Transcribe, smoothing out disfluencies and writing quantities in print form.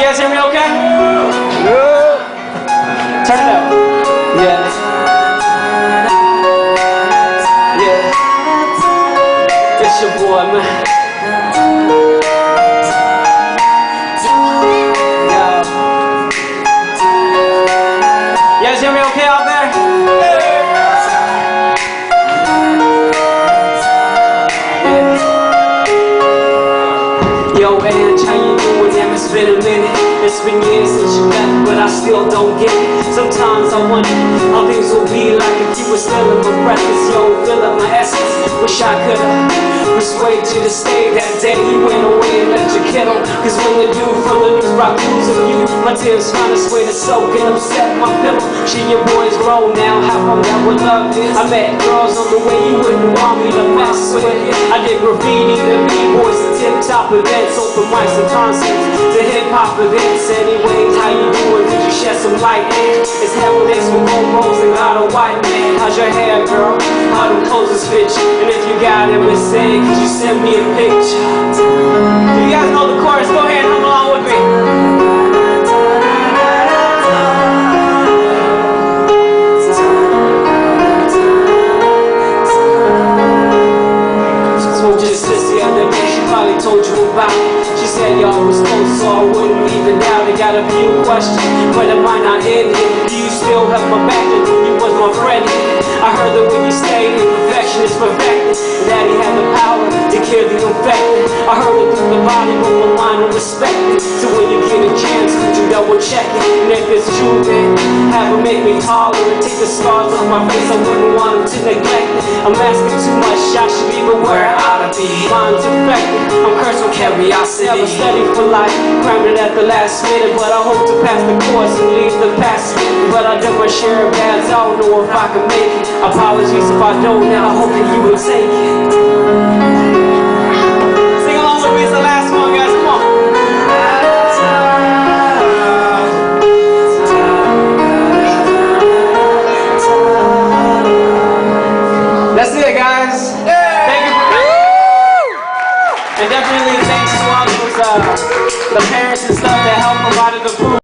You guys hear me okay? Yeah. Turn it up. Yeah. Yeah. It's your boy, man. You guys hear me okay out there? Yo, Ange, how you doing? Damn, it's been a minute. It's been years since you left, but I still don't get it. Sometimes I wonder how things will be like if you were still in my breakfast. Yo, fill up my essence. Wish I could've persuaded you to stay that day. You went away and left your kiddo. Cause when the dude from the news brought news of you, my tears find its way to soak and upset my pillow. She and your boys grown now, how come that would love this? I met girls on the way you wouldn't want me to mess with. I did graffiti to B-boys to tip-top events, open mics and concerts to hip-hop events. Anyways, how you doing? Could you shed some light in? It's Heaven X with gold rose and got a white man. How's your hair, girl? How them clothes fit you? And if you got it, say, could you send me a picture? Do you guys know the chorus? Go ahead and hum along with me. Told your sister the other day, she probably told you about it. She said y'all was close, so I wouldn't even doubt it. Got a few questions, but it might not end here. Do you still have my back? And you was my friend. I heard that when you stayed, imperfection is perfected. Daddy had the power to cure the infected. I heard it through the body, but my mind and respect it. So when you get a chance, could you double check it? And if it's true, then have it make me taller and take the scars off my face. I wouldn't want him to neglect it. I'm asking too much, I should leave it where I ought to be. Mind's infected, I'm cursed with curiosity. Never studied for life, crammed it at the last minute. But I hope to pass the course and leave the past. But I did my share of bads, I don't know if I can make it. Apologies if I don't, and I hope that you will take it. Sing along with me, it's the last one, guys, come on. That's it, guys. Thank you for coming. And definitely thanks to all those the parents and stuff that helped provided the food.